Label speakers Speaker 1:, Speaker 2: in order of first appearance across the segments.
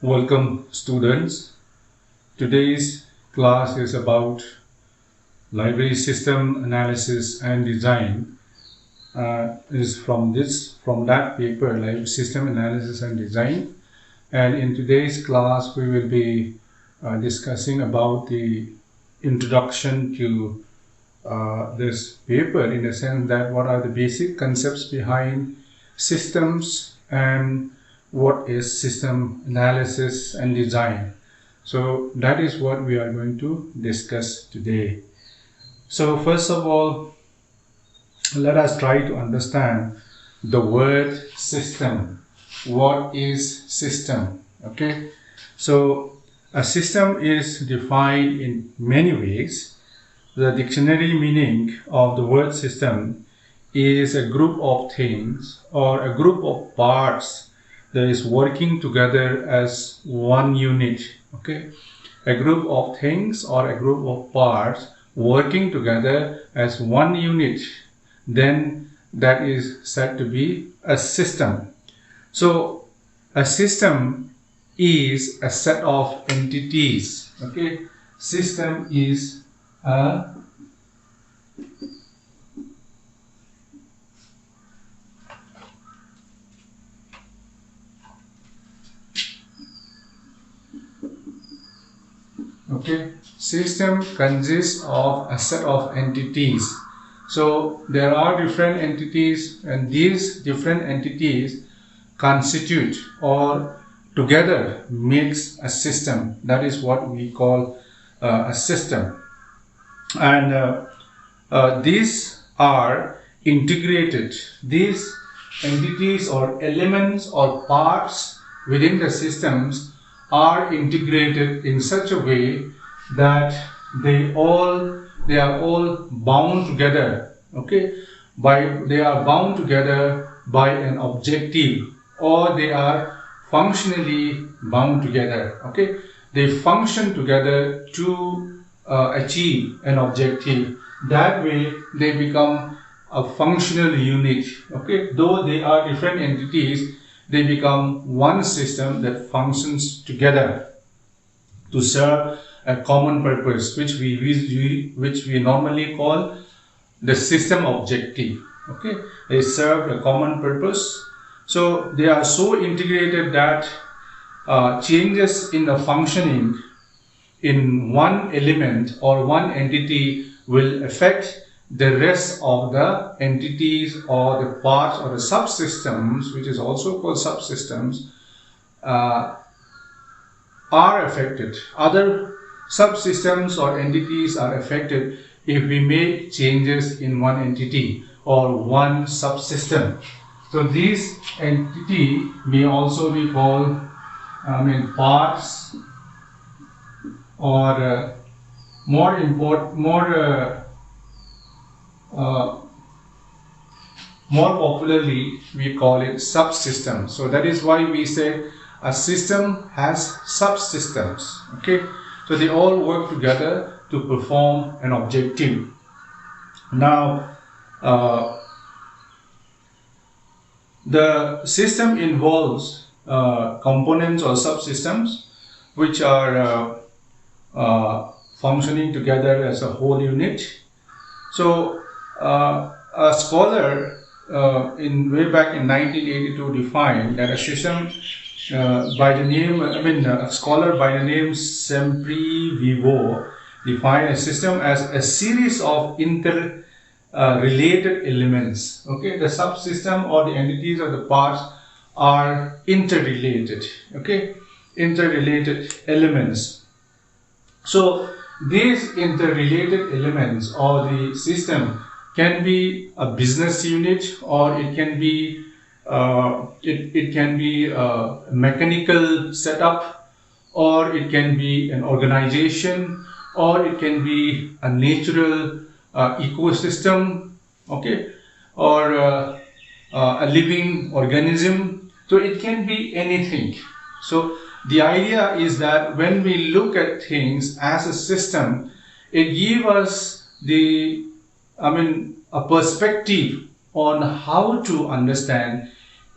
Speaker 1: Welcome students. Today's class is about library system analysis and design. Is from that paper, library system analysis and design. And in today's class we will be discussing about the introduction to this paper, in the sense that what are the basic concepts behind systems and what is system analysis and design. So that is what we are going to discuss today. So first of all, let us try to understand the word system. What is system? Okay, so a system is defined in many ways. The dictionary meaning of the word system is a group of things or a group of parts that is working together as one unit. Okay, a group of things or a group of parts working together as one unit, then that is said to be a system. So a system is a set of entities. Okay, system is a system consists of a set of entities. So there are different entities, and these different entities constitute or together makes a system. That is what we call a system. And these are integrated. These entities or elements or parts within the systems are integrated in such a way that they are all bound together. Okay, they are bound together by an objective, or they are functionally bound together. Okay, they function together to achieve an objective. That way they become a functional unit. Okay, though they are different entities, they become one system that functions together to serve a common purpose, which we normally call the system objective. Okay, they serve a common purpose. So they are so integrated that changes in the functioning in one element or one entity will affect the rest of the entities or the parts or the subsystems, which is also called subsystems, are affected. Other subsystems or entities are affected if we make changes in one entity or one subsystem. So these entity may also be called parts, or more popularly we call it subsystems. So that is why we say a system has subsystems. Okay, so they all work together to perform an objective. Now the system involves components or subsystems which are functioning together as a whole unit. So a scholar way back in 1982 defined that a system a scholar by the name Semprivivo defined a system as a series of interrelated elements. Okay, the subsystem or the entities or the parts are interrelated. Okay, interrelated elements. So these interrelated elements or the system can be a business unit, or it can be a mechanical setup, or it can be an organization, or it can be a natural ecosystem. Okay, or a living organism. So it can be anything. So the idea is that when we look at things as a system, it gives us a perspective on how to understand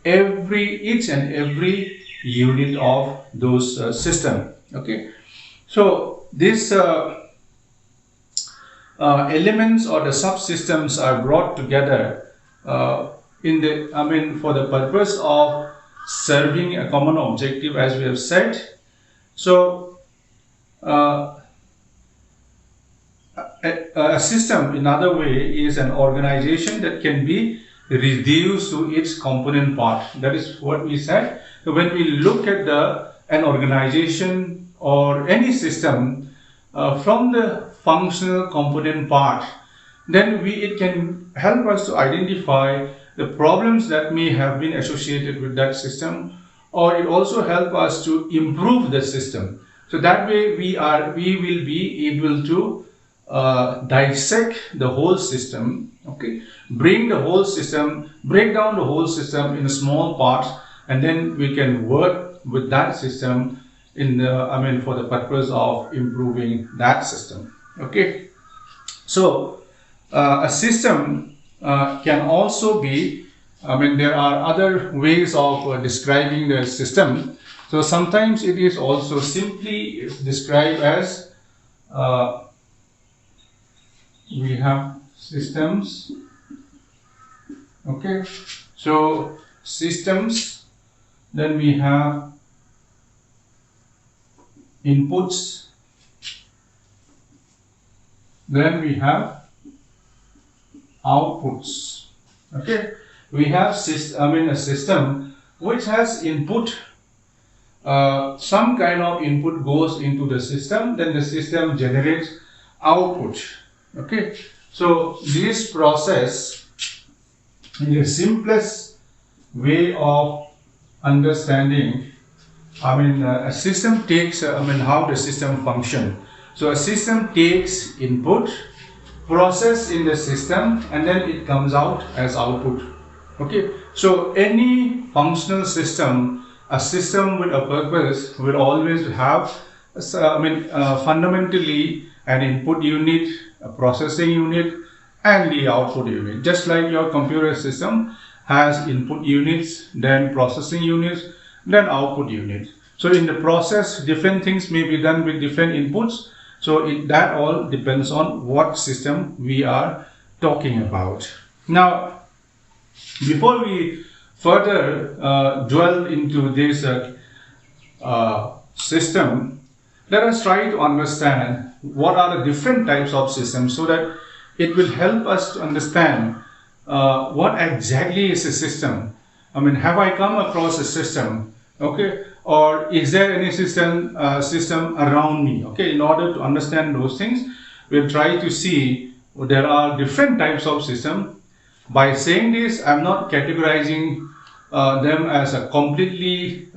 Speaker 1: each and every unit of those system. Okay, so these elements or the subsystems are brought together in the, for the purpose of serving a common objective, as we have said. So a system, in other way, is an organization that can be reduced to its component part. That is what we said. So when we look at an organization or any system from the functional component part, then it can help us to identify the problems that may have been associated with that system, or it also help us to improve the system. So that way we will be able to dissect the whole system, okay, break down the whole system in small parts, and then we can work with that system in the, for the purpose of improving that system. Okay, so a system can also be, there are other ways of describing the system. So sometimes it is also simply described as we have systems. Okay, so systems, then we have inputs, then we have outputs. Okay, we have a system which has input. Some kind of input goes into the system, then the system generates output. Okay, so this process is the simplest way of understanding. A system takes, how the system functions. So a system takes input, process in the system, and then it comes out as output. Okay, so any functional system, a system with a purpose, will always have, fundamentally an input unit, a processing unit, and the output unit. Just like your computer system has input units, then processing units, then output unit. So in the process, different things may be done with different inputs. So that all depends on what system we are talking about. Now, before we further dwell into this system, let us try to understand what are the different types of systems, so that it will help us to understand what exactly is a system. Have I come across a system? Okay, or is there any system around me? Okay, in order to understand those things, we'll try to see there are different types of system. By saying this, I'm not categorizing them as a completely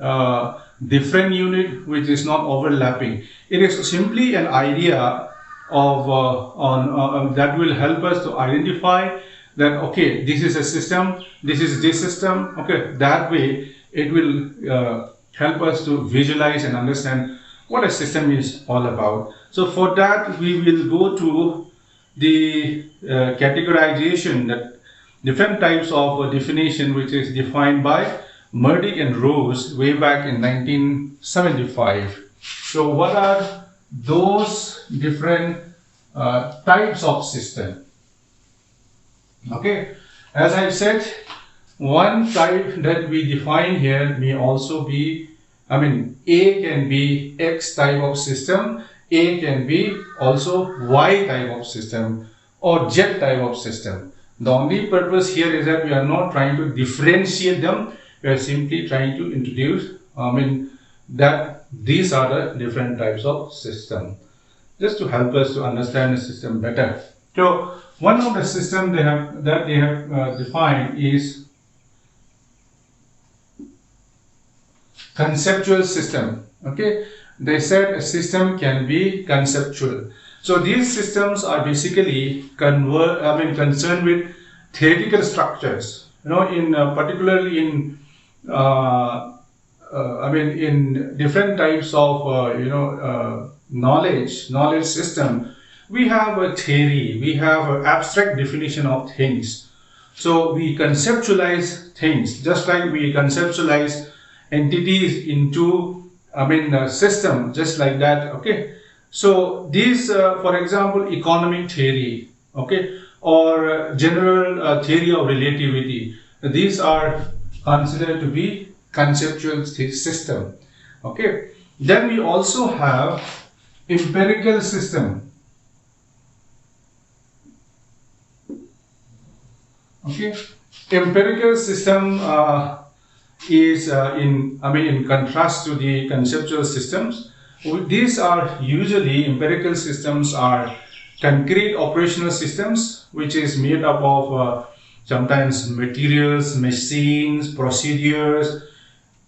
Speaker 1: different unit which is not overlapping. It is simply an idea of that will help us to identify that, okay, this is a system, this is this system. Okay, that way it will help us to visualize and understand what a system is all about. So for that, we will go to the categorization, that different types of definition, which is defined by Murdick and Rose way back in 1975. So what are those different types of system? Okay, as I've said, one type that we define here may also be, A can be X type of system, A can be also Y type of system, or Z type of system. The only purpose here is that we are not trying to differentiate them, we are simply trying to introduce, that these are the different types of system, just to help us to understand the system better. So one of the system they have defined is conceptual system. Okay, they said a system can be conceptual. So these systems are basically concerned with theoretical structures. Particularly in in different types of knowledge system, we have a theory, we have an abstract definition of things. So we conceptualize things, just like we conceptualize entities into, system, just like that. Okay, so these, for example, economic theory, okay, or general theory of relativity, these are considered to be conceptual system. Okay, then we also have empirical system. Okay, empirical system is in contrast to the conceptual systems. These are usually, empirical systems are concrete operational systems, which is made up of sometimes materials, machines, procedures,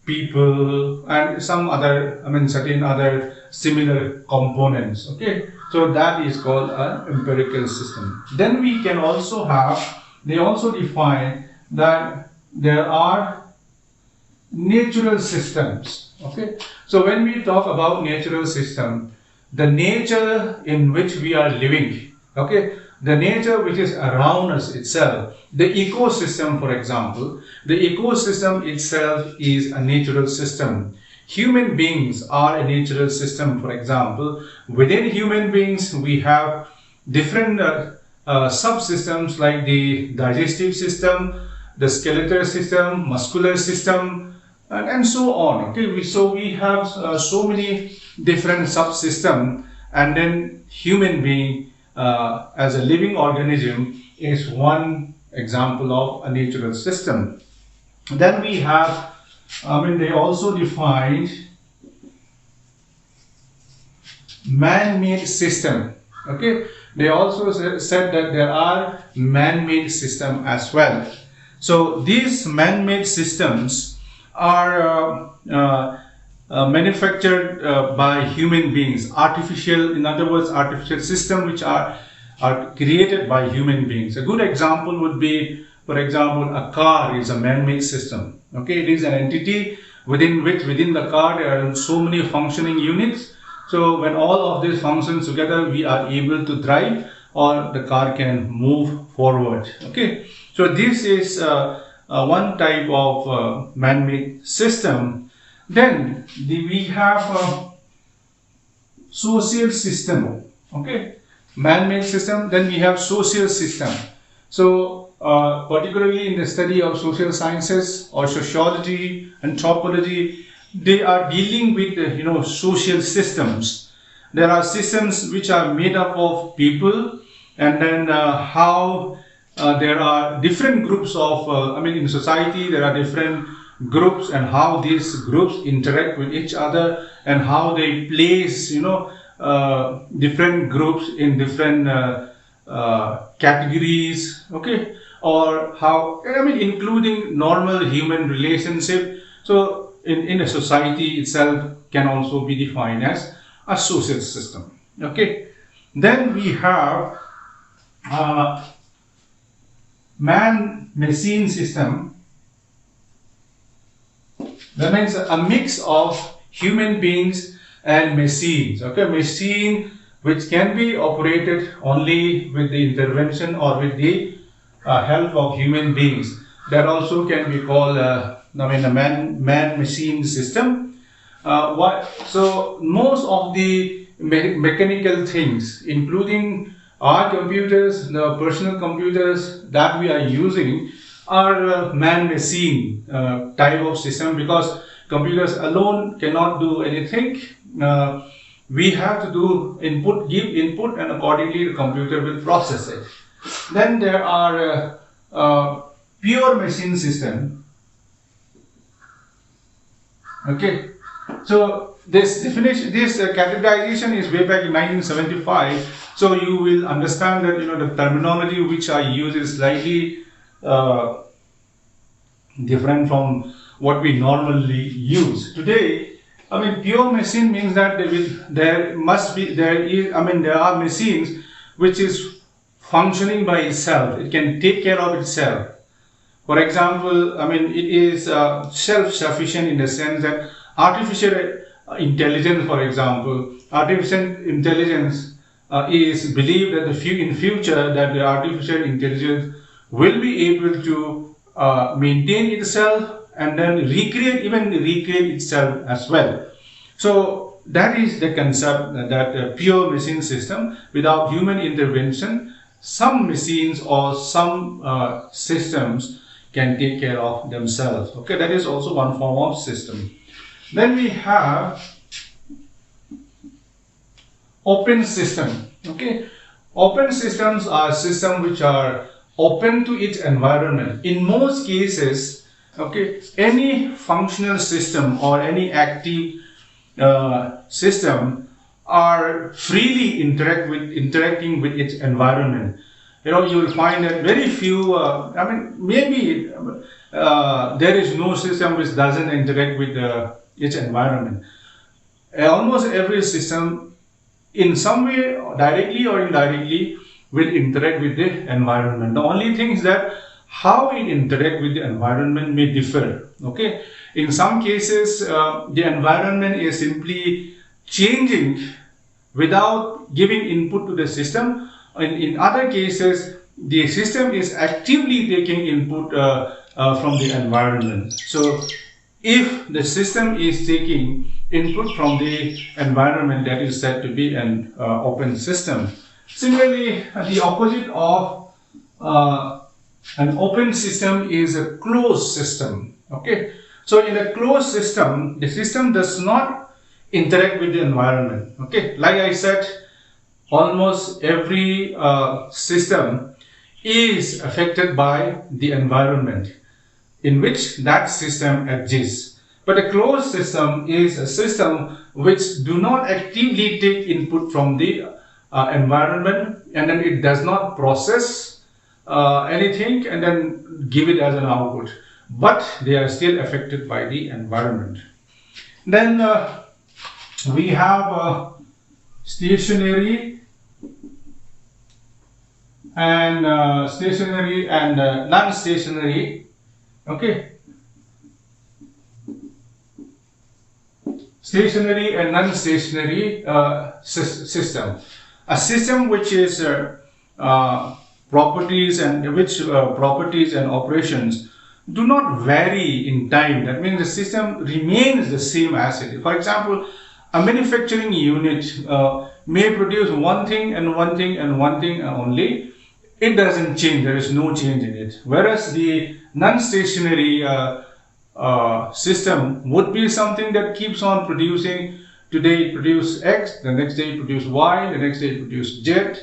Speaker 1: people, and some other, certain other similar components. Okay, so that is called an empirical system. Then we can also have, they also define that there are natural systems. Okay, so when we talk about natural system, the nature in which we are living, okay, the nature which is around us itself, the ecosystem, for example, the ecosystem itself is a natural system. Human beings are a natural system. For example, within human beings we have different subsystems like the digestive system, the skeletal system, muscular system, and so on. Okay, we have so many different subsystems, and then human being as a living organism is one example of a natural system. Then we have, they also defined man-made system. Okay, they also said that there are man-made system as well. So these man-made systems are manufactured by human beings, artificial, in other words, artificial systems which are created by human beings. A good example would be, for example, a car is a man-made system. Okay, it is an entity within the car there are so many functioning units. So when all of these functions together, we are able to drive, or the car can move forward. Okay, so this is one type of man-made system. Then we have social system. Okay, man-made system. Then we have social system. So particularly in the study of social sciences or sociology, anthropology, they are dealing with social systems. There are systems which are made up of people, and then how there are different groups of in society there are different groups, and how these groups interact with each other, and how they place different groups in different categories. Okay, or how, including normal human relationship. So in a society itself can also be defined as a social system. Okay, then we have man-machine system. That means a mix of human beings and machines. Okay, machine which can be operated only with the intervention or with the help of human beings. That also can be called a man-machine system. So most of the mechanical things, including our computers, the personal computers that we are using, are man-machine type of system, because computers alone cannot do anything. We have to do input, give input, and accordingly the computer will process it. Then there are pure machine system. Okay, so this definition, this categorization is way back in 1975. So you will understand that the terminology which I use is slightly different from what we normally use today. Pure machine means that there are machines which is functioning by itself. It can take care of itself. For example, it is self-sufficient in the sense that artificial intelligence, for example, artificial intelligence is believed that in future that the artificial intelligence will be able to maintain itself and then recreate itself as well. So that is the concept that pure machine system without human intervention, some machines or some systems can take care of themselves. Okay, that is also one form of system. Then we have open system. Okay, open systems are systems which are open to its environment. In most cases, okay, any functional system or any active system are freely interacting with its environment. You know, you will find that very few, maybe there is no system which doesn't interact with its environment. Almost every system in some way, directly or indirectly, will interact with the environment. The only thing is that how it interacts with the environment may differ. Okay, in some cases the environment is simply changing without giving input to the system. In other cases, the system is actively taking input from the environment. So if the system is taking input from the environment, that is said to be an open system. Similarly, the opposite of an open system is a closed system. Okay, so in a closed system, the system does not interact with the environment. Okay, like I said, almost every system is affected by the environment in which that system exists. But a closed system is a system which do not actively take input from the environment, and then it does not process anything and then give it as an output, but they are still affected by the environment. Then we have stationary and non-stationary. Okay, stationary and non-stationary system. A system which is properties and operations do not vary in time. That means the system remains the same as it is. For example, a manufacturing unit may produce one thing and one thing and one thing only. It doesn't change. There is no change in it. Whereas the non-stationary system would be something that keeps on producing. Today it produces X, the next day it produces Y, the next day it produces Z.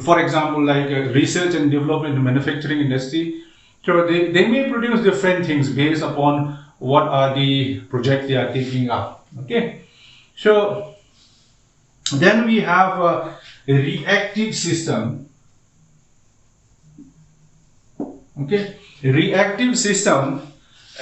Speaker 1: For example, like research and development in the manufacturing industry. So they may produce different things based upon what are the projects they are taking up. Okay. So then we have a reactive system. Okay. A reactive system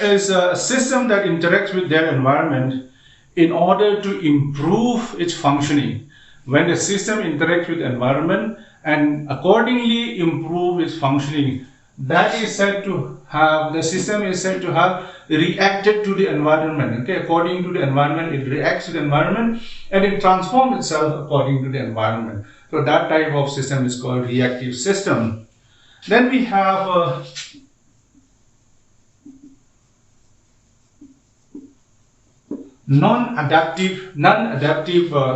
Speaker 1: is a system that interacts with their environment in order to improve its functioning. When the system interacts with the environment and accordingly improve its functioning, that is said to have, the system is said to have reacted to the environment. Okay, according to the environment, it reacts to the environment and it transforms itself according to the environment. So that type of system is called reactive system. Then we have non-adaptive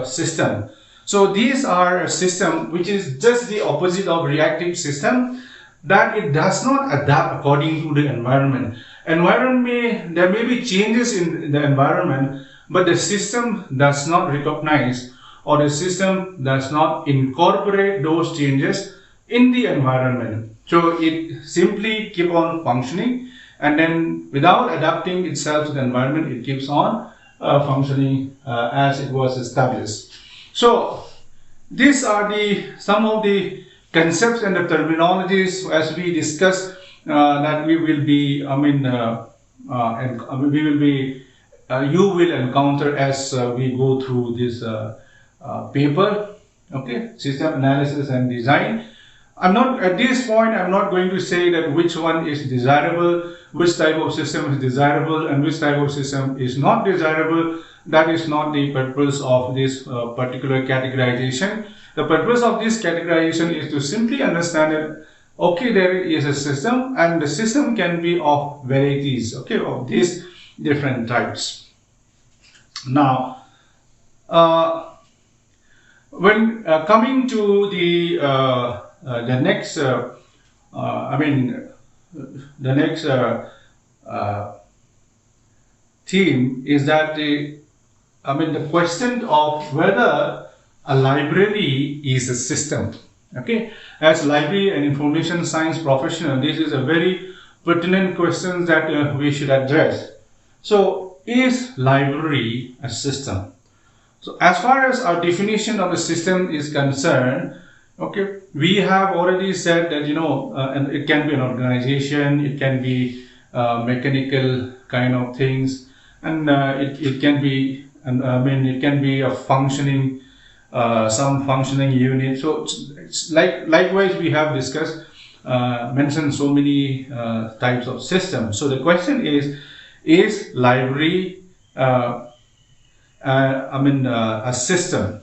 Speaker 1: system. So these are a system which is just the opposite of reactive system, that it does not adapt according to the environment. There may be changes in the environment, but the system does not recognize or the system does not incorporate those changes in the environment. So it simply keeps on functioning, and then without adapting itself to the environment, it keeps on functioning as it was established. So these are some of the concepts and the terminologies as we discuss that we will be, you will encounter as we go through this paper. Okay, system analysis and design. At this point, I'm not going to say that which one is desirable, which type of system is desirable, and which type of system is not desirable. That is not the purpose of this particular categorization. The purpose of this categorization is to simply understand that okay, there is a system, and the system can be of varieties, okay, of these different types. Now, when coming to the next, the next theme is that the question of whether a library is a system. Okay, as library and information science professional, this is a very pertinent question that we should address. So, is library a system? So, as far as our definition of a system is concerned, okay, we have already said that and it can be an organization, it can be mechanical kind of things, and it can be, it can be a functioning, some functioning unit. So it's likewise we have discussed, mentioned so many types of systems. So the question is library a system?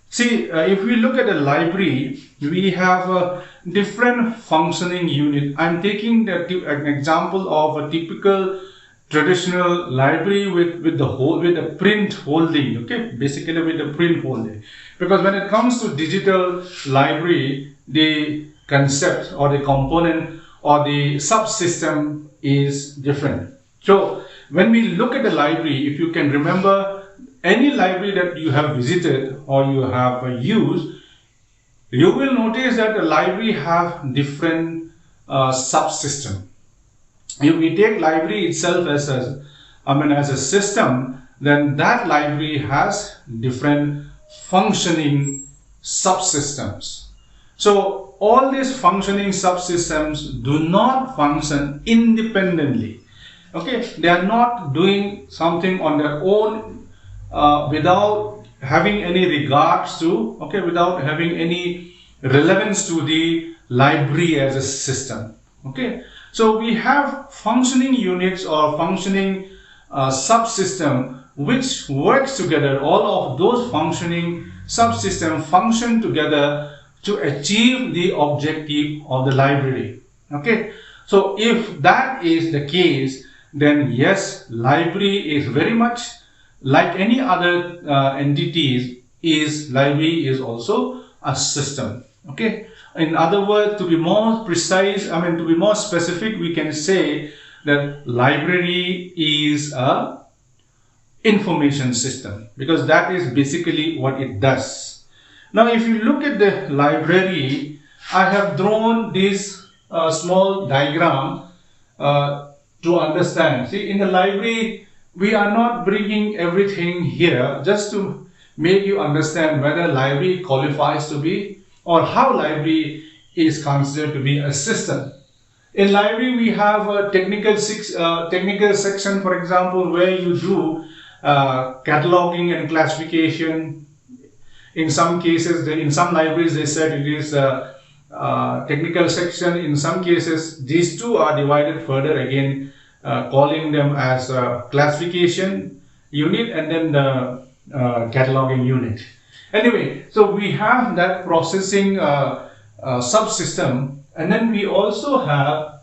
Speaker 1: See, if we look at a library, we have a different functioning unit. I'm taking an example of a typical traditional library with the print holding. Okay, basically with the print holding. Because when it comes to digital library, the concept or the component or the subsystem is different. So when we look at the library, if you can remember any library that you have visited or you have used, you will notice that the library have different subsystem. If we take library itself as a system, then that library has different functioning subsystems. So all these functioning subsystems do not function independently. Okay, they are not doing something on their own without having any regards to, okay, without having any relevance to the library as a system. Okay, so we have functioning units or functioning subsystem which works together. All of those functioning subsystems function together to achieve the objective of the library. Okay, so if that is the case, then yes, library is very much like any other entities. Library is also a system. Okay, in other words, to be more precise, to be more specific, we can say that library is a information system, because that is basically what it does. Now, if you look at the library, I have drawn this small diagram to understand. See, in the library, we are not bringing everything here just to make you understand whether library qualifies to be, or how library is considered to be a system. In library, we have a technical section, for example, where you do cataloging and classification. In some cases, in some libraries, they said it is a technical section. In some cases, these two are divided further again, calling them as a classification unit and then the cataloging unit. Anyway, so we have that processing subsystem, and then we also have,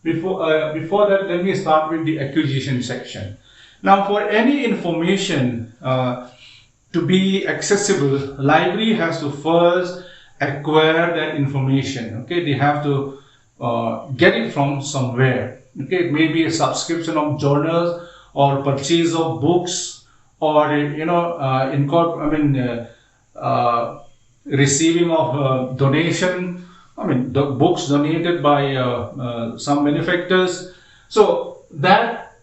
Speaker 1: before that, let me start with the acquisition section. Now, for any information to be accessible, library has to first acquire that information. Okay, they have to get it from somewhere. Okay, it may be a subscription of journals or purchase of books, or receiving of donation. The books donated by some benefactors. So that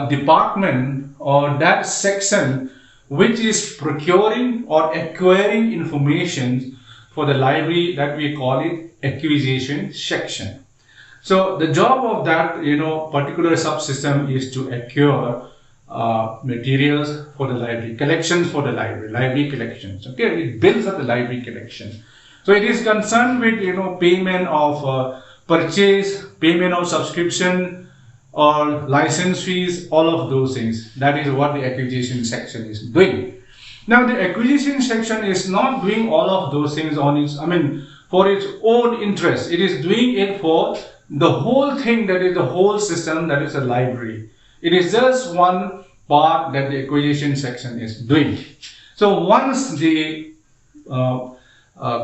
Speaker 1: department or that section which is procuring or acquiring information for the library, that we call it acquisition section. So the job of that particular subsystem is to acquire materials for the library, collections for the library collections. Okay, it builds up the library collection. So it is concerned with payment of purchase, payment of subscription or license fees, all of those things. That is what the acquisition section is doing. Now the acquisition section is not doing all of those things on its for its own interest. It is doing it for the whole thing, that is the whole system, that is a library. It is just one part that the acquisition section is doing. So once the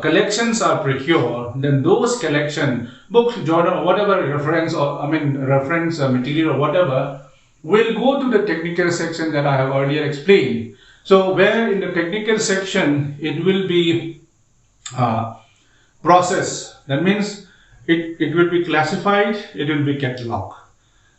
Speaker 1: collections are procured, then those collection, books, journal, whatever reference or reference material or whatever, will go to the technical section that I have earlier explained. So where in the technical section it will be processed. That means it will be classified, it will be cataloged,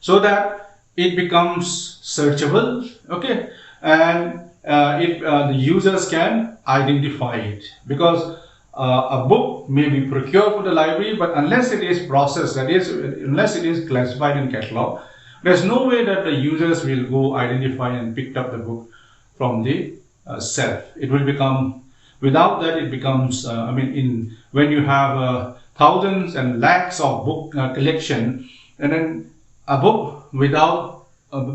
Speaker 1: so that it becomes searchable, okay, and the users can identify it, because a book may be procured for the library, but unless it is processed, that is, unless it is classified and cataloged, there's no way that the users will go identify and pick up the book from the shelf. It will become, without that, it becomes, when you have thousands and lakhs of book collection, and then a book without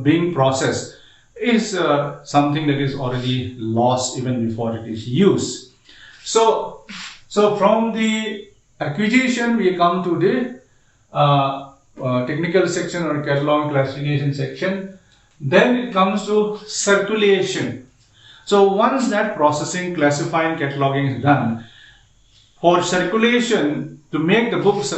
Speaker 1: being processed is something that is already lost even before it is used. So from the acquisition we come to the technical section or catalog classification section. Then it comes to circulation. So once that processing, classifying, cataloging is done, for circulation, to make the books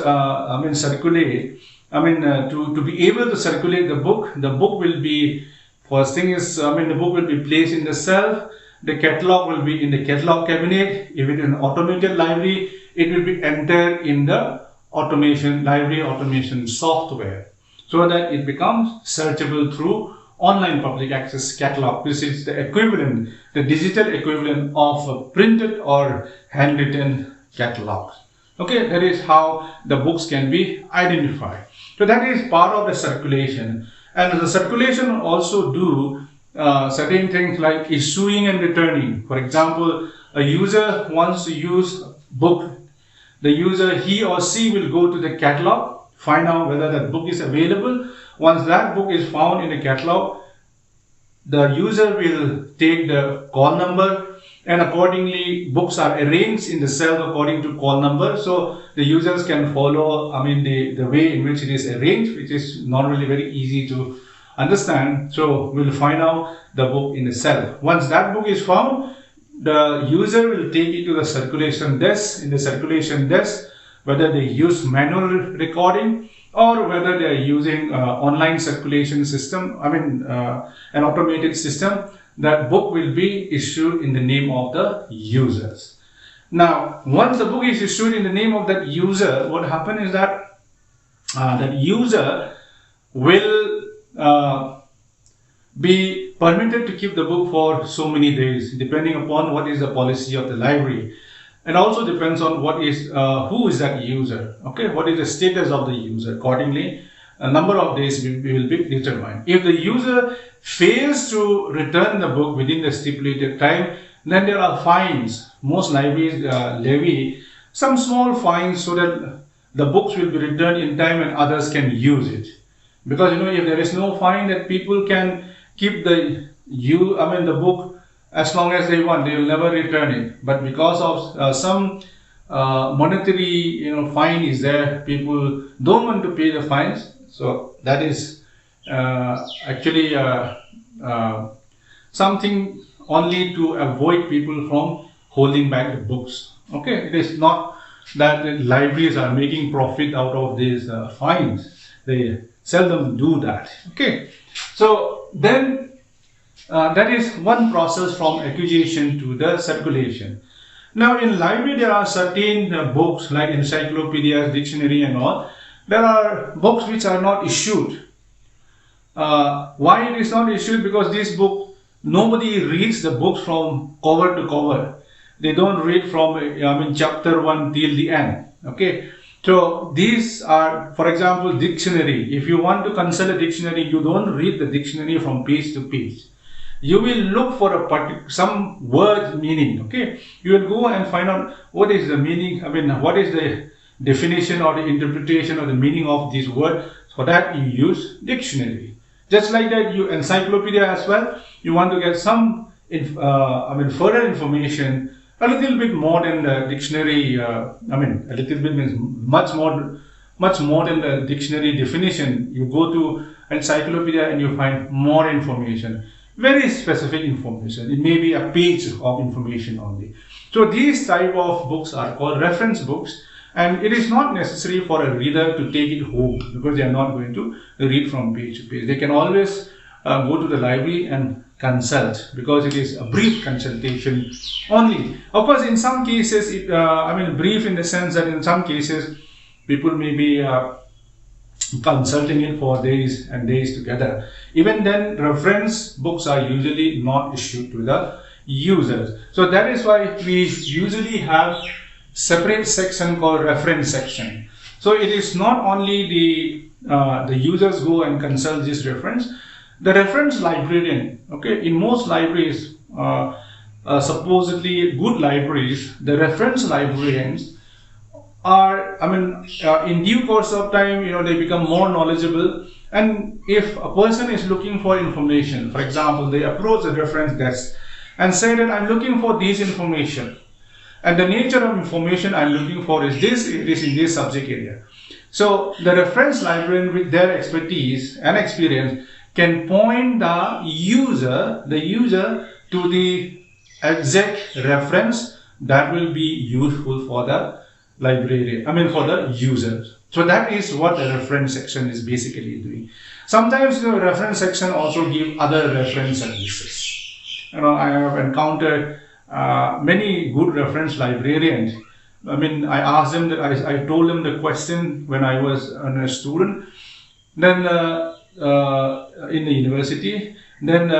Speaker 1: circulate, to be able to circulate the book will be, first thing is, the book will be placed in the shelf, the catalog will be in the catalog cabinet. If it is an automated library, it will be entered in the library automation software, so that it becomes searchable through online public access catalog. This is the equivalent, the digital equivalent of a printed or handwritten catalog. Okay, that is how the books can be identified. So that is part of the circulation. And the circulation also do certain things like issuing and returning. For example, a user wants to use a book. The user, he or she, will go to the catalog, find out whether that book is available. Once that book is found in the catalog, the user will take the call number, and accordingly books are arranged in the shelf according to call number, so the users can follow the way in which it is arranged, which is not really very easy to understand. So we'll find out the book in the shelf. Once that book is found, the user will take it to the circulation desk. In the circulation desk, whether they use manual recording or whether they are using online circulation system, an automated system, that book will be issued in the name of the users. Now, once the book is issued in the name of that user, what happens is that that user will be permitted to keep the book for so many days, depending upon what is the policy of the library. And also depends on what is who is that user, okay, what is the status of the user. Accordingly, a number of days will be determined. If the user fails to return the book within the stipulated time, then there are fines. Most libraries levy some small fines so that the books will be returned in time and others can use it. Because if there is no fine, that people can keep the book as long as they want, they will never return it. But because of some monetary fine is there, people don't want to pay the fines. So that is actually something only to avoid people from holding back the books. Okay, it is not that the libraries are making profit out of these fines. They seldom do that. Okay, so then that is one process from acquisition to the circulation. Now in library there are certain books like encyclopedias, dictionary and all. There are books which are not issued. Why it is not issued? Because this book, nobody reads the books from cover to cover. They don't read from chapter 1 till the end. Okay, so these are, for example, dictionary. If you want to consult a dictionary, you don't read the dictionary from page to page. You will look for some word meaning. Okay, you will go and find out what is the meaning. What is the definition or the interpretation or the meaning of this word. For that you use dictionary. Just like that, you encyclopedia as well. You want to get some further information a little bit more than the dictionary. I mean, a little bit means much more than the dictionary definition. You go to encyclopedia and you find more information, very specific information. It may be a page of information only. So these type of books are called reference books, and it is not necessary for a reader to take it home, because they are not going to read from page to page. They can always go to the library and consult, because it is a brief consultation only. Of course, in some cases, brief in the sense that in some cases people may be consulting it for days and days together. Even then, reference books are usually not issued to the users. So that is why we usually have separate section called reference section. So it is not only the users go and consult this reference. The reference librarian, okay, in most libraries, supposedly good libraries, the reference librarians are, in due course of time, they become more knowledgeable. And if a person is looking for information, for example, they approach the reference desk and say that I'm looking for this information, and the nature of information I'm looking for is this, it is in this subject area. So the reference librarian, with their expertise and experience, can point the user to the exact reference that will be useful for the librarian, for the users. So that is what the reference section is basically doing. Sometimes the reference section also give other reference services. I have encountered many good reference librarians. I asked them that I told them the question when I was a student. Then in the university, then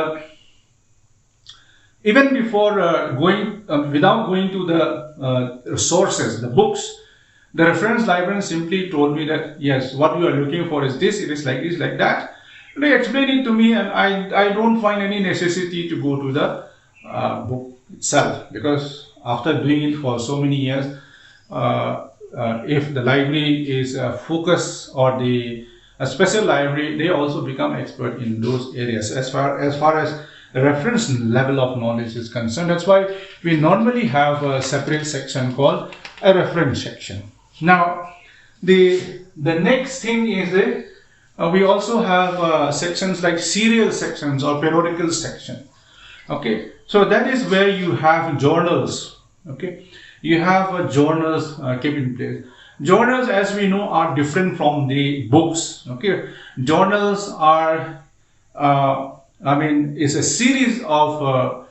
Speaker 1: even before without going to the sources, the books, the reference librarian simply told me that yes, what you are looking for is this, it is like this, like that. They explained it to me, and I don't find any necessity to go to the book itself, because after doing it for so many years, if the library is focused or a special library, they also become expert in those areas as far as the reference level of knowledge is concerned. That's why we normally have a separate section called a reference section. Now, the next thing is we also have sections like serial sections or periodical section. Okay, so that is where you have journals. Okay, you have journals kept in place. Journals, as we know, are different from the books. Okay, journals are, is a series of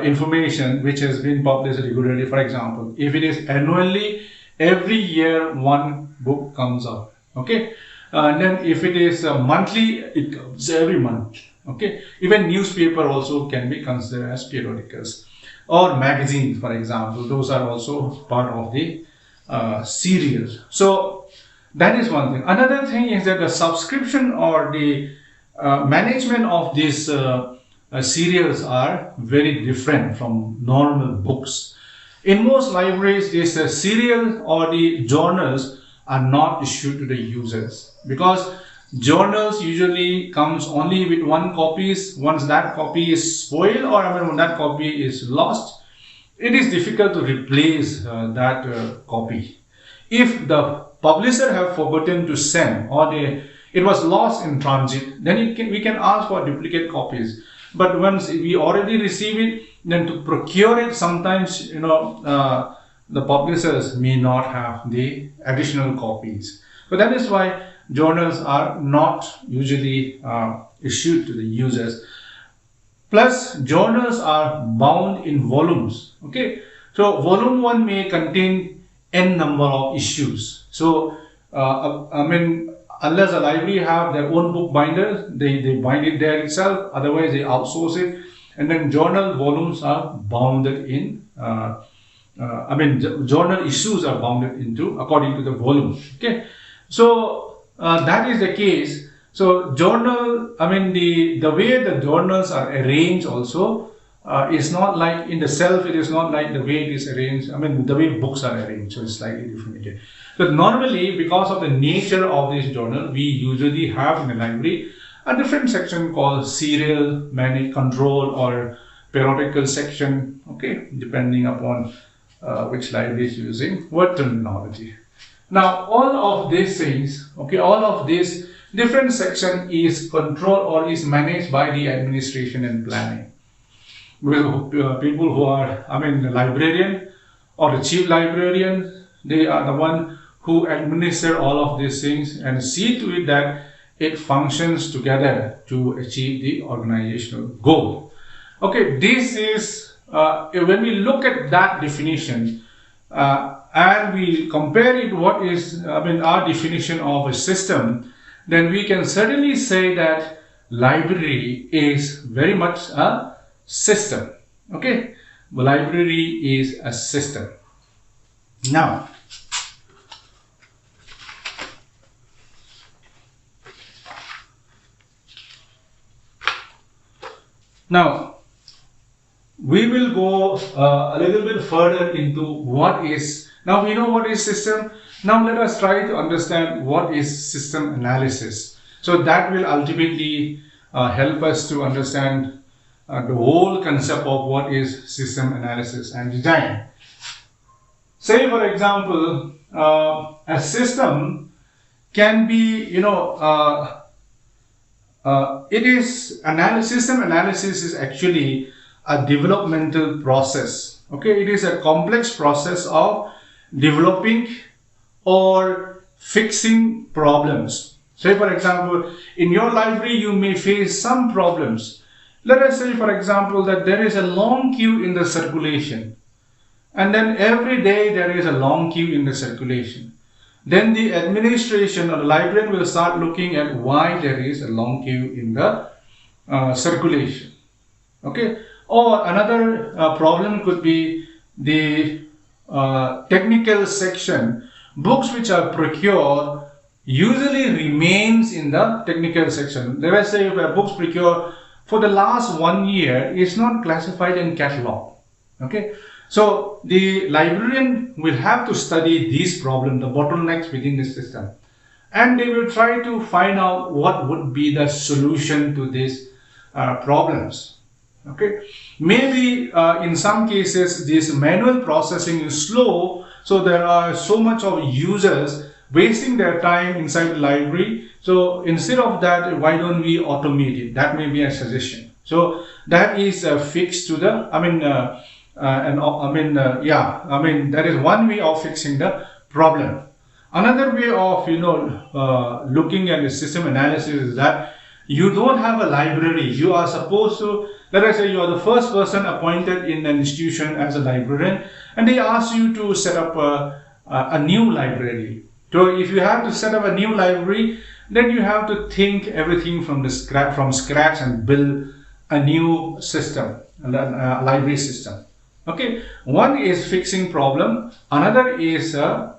Speaker 1: information which has been published regularly. For example, if it is annually, every year one book comes out. Okay, and then if it is monthly, it comes every month. Okay, even newspaper also can be considered as periodicals, or magazines, for example. Those are also part of the serials. So that is one thing. Another thing is that the subscription or the management of these serials are very different from normal books. In most libraries, this serial or the journals are not issued to the users, because journals usually comes only with one copies. Once that copy is spoiled, or when that copy is lost, it is difficult to replace that copy. If the publisher have forgotten to send, or it was lost in transit, then we can ask for duplicate copies. But once we already receive it, then to procure it, sometimes the publishers may not have the additional copies. So that is why journals are not usually issued to the users. Plus, journals are bound in volumes. Okay, so volume 1 may contain n number of issues. So unless a library have their own book binder, they bind it there itself. Otherwise, they outsource it. And then journal volumes are bounded in. Journal issues are bounded into according to the volume. Okay, so that is the case. So journal, the way the journals are arranged also is not like in the self. It is not like the way it is arranged. The way books are arranged, so it's slightly different again. But normally, because of the nature of this journal, we usually have in the library a different section called serial, manage, control, or periodical section. Okay, depending upon which library is using what terminology. Now all of these things, okay, all of this different section is controlled or is managed by the administration and planning. With people who are, the librarian or the chief librarian, they are the one who administer all of these things and see to it that it functions together to achieve the organizational goal. Okay, this is when we look at that definition and we compare it what is our definition of a system, then we can certainly say that library is very much a system. Okay, the library is a system. Now we will go a little bit further into what is, now we know what is system. Now let us try to understand what is system analysis. So that will ultimately help us to understand the whole concept of what is system analysis and design. Say for example, a system can be, system analysis is actually a developmental process. Okay, it is a complex process of developing or fixing problems. Say for example, in your library you may face some problems. Let us say for example that there is a long queue in the circulation, and then every day there is a long queue in the circulation. Then the administration or the librarian will start looking at why there is a long queue in the circulation. Okay, or another problem could be the technical section. Books which are procured usually remains in the technical section. Let us say if a books procured for the last 1 year is not classified in catalog. Okay, so the librarian will have to study these problems, the bottlenecks within the system, and they will try to find out what would be the solution to these problems. Okay, maybe in some cases this manual processing is slow, so there are so much of users wasting their time inside the library. So instead of that, why don't we automate it? That may be a suggestion. So that is fixed to the, that is one way of fixing the problem. Another way of looking at the system analysis is that you don't have a library. You are supposed to, let us say you are the first person appointed in an institution as a librarian, and they ask you to set up a new library. So if you have to set up a new library, then you have to think everything from scratch and build a new system, a library system. Okay, one is fixing problem, another is a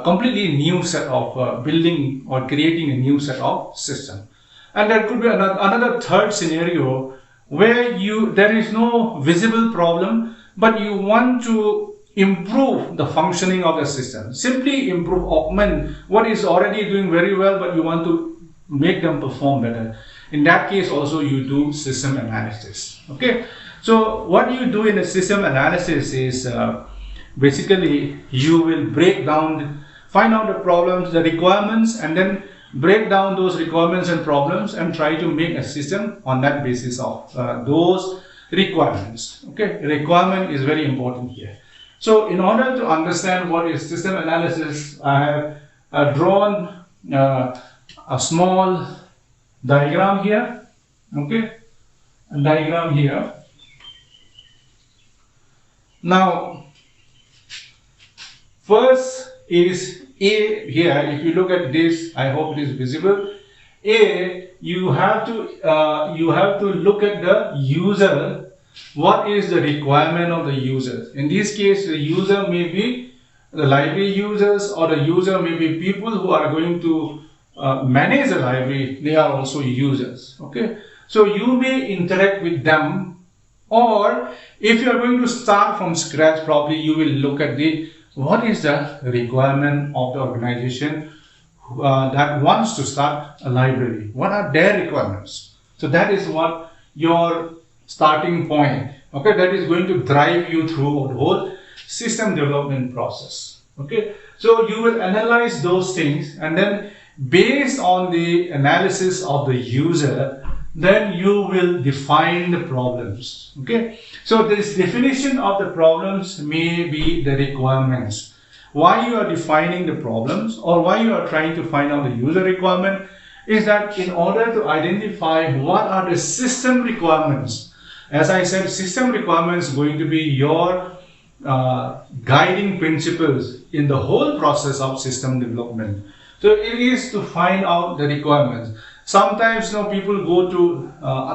Speaker 1: completely new set of building or creating a new set of system. And there could be another third scenario where there is no visible problem, but you want to improve the functioning of the system. Simply improve, augment what is already doing very well, but you want to make them perform better. In that case also you do system analysis. Okay, so what you do in a system analysis is basically you will break down, find out the problems, the requirements, and then break down those requirements and problems and try to make a system on that basis of those requirements. Okay, requirement is very important here. So in order to understand what is system analysis, I have drawn a small diagram here. Okay, a diagram here. Now first is A here. If you look at this, I hope it is visible. A, you have to look at the user. What is the requirement of the users? In this case, the user may be the library users, or the user may be people who are going to manage the library. They are also users. Okay, so you may interact with them, or if you are going to start from scratch, probably you will look at what is the requirement of the organization that wants to start a library. What are their requirements? So that is what your starting point. Okay, that is going to drive you through the whole system development process. Okay, so you will analyze those things, and then based on the analysis of the user, then you will define the problems. Okay, so this definition of the problems may be the requirements. Why you are defining the problems, or why you are trying to find out the user requirement, is that in order to identify what are the system requirements. As I said, system requirements going to be your guiding principles in the whole process of system development. So it is to find out the requirements. Sometimes people go to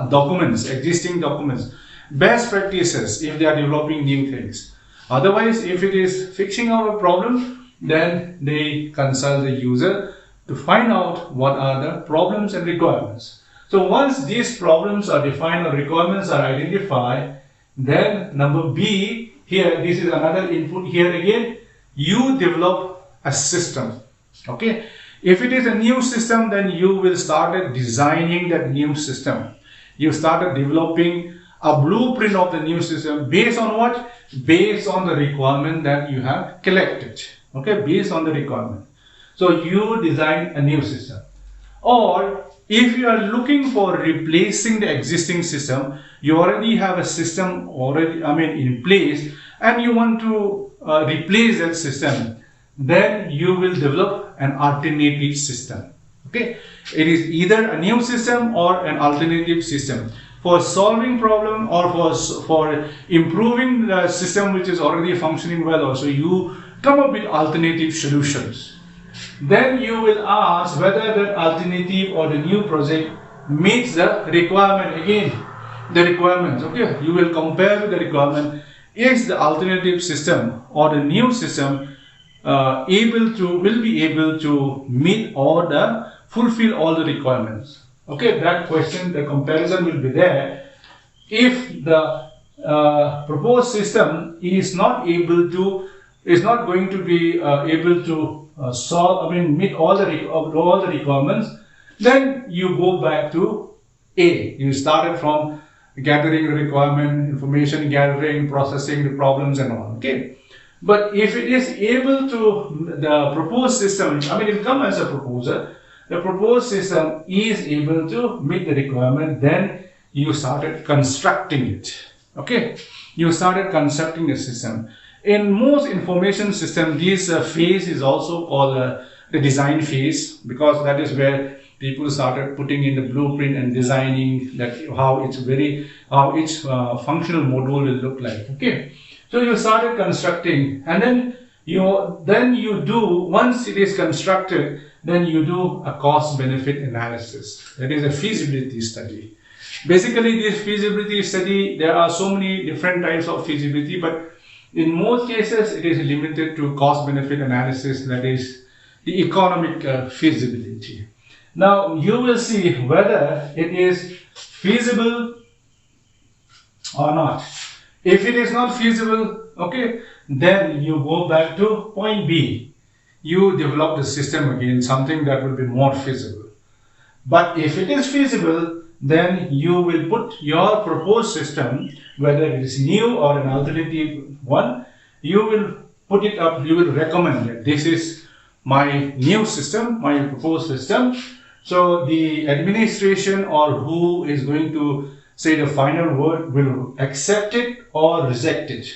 Speaker 1: documents, existing documents, best practices if they are developing new things. Otherwise, if it is fixing out a problem, then they consult the user to find out what are the problems and requirements. So once these problems are defined or requirements are identified, then number B, here this is another input here again, you develop a system. Okay, if it is a new system, then you will start designing that new system. You started developing a blueprint of the new system based on what? Based on the requirement that you have collected. Okay, based on the requirement. So you design a new system. Or if you are looking for replacing the existing system, you already have a system in place, and you want to replace that system, then you will develop an alternative system. Okay, it is either a new system or an alternative system for solving problem, or for improving the system which is already functioning well. Also, you come up with alternative solutions. Then you will ask whether the alternative or the new project meets the requirement. Again, the requirements. Okay, you will compare with the requirement. Is the alternative system or the new system will be able to meet or fulfill all the requirements? Okay, that question, the comparison will be there. If the proposed system is not going to be able to meet all the requirements, then you go back to A. You started from gathering the requirement, information gathering, processing the problems and all. Okay, but if it is able to, the proposed system, it comes as a proposal, the proposed system is able to meet the requirement, then you started constructing it. Okay, you started constructing the system. In most information systems, this phase is also called the design phase, because that is where people started putting in the blueprint and designing that how each functional module will look like. Okay, so you started constructing, and then you do, once it is constructed, then you do a cost benefit analysis. That is a feasibility study. Basically, this feasibility study, there are so many different types of feasibility, but in most cases it is limited to cost benefit analysis, that is the economic feasibility. Now you will see whether it is feasible or not. If it is not feasible, okay, then you go back to point B. You develop the system again, something that will be more feasible. But if it is feasible, then you will put your proposed system, whether it is new or an alternative one, you will put it up, you will recommend it. This is my new system, my proposed system. So the administration, or who is going to say the final word, will accept it or reject it.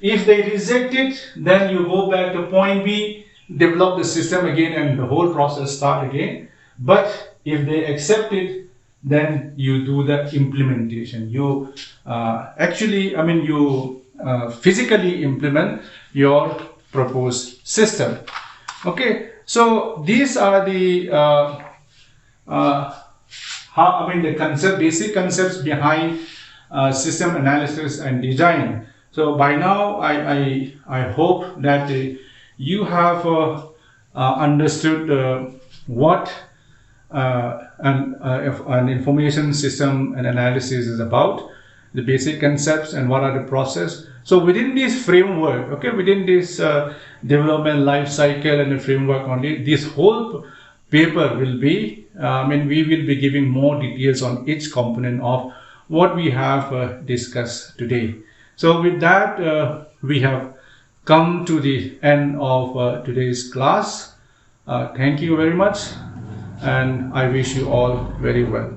Speaker 1: If they reject it, then you go back to point B, develop the system again, and the whole process start again. But if they accept it, then you do the implementation. You physically implement your proposed system. Okay, so these are the basic concepts behind system analysis and design. So by now, I hope that you have understood what an information system and analysis is about, the basic concepts and what are the process. So within this framework, okay, within this development life cycle and the framework only, this whole paper will be, we will be giving more details on each component of what we have discussed today. So with that, we have come to the end of today's class. Thank you very much, and I wish you all very well.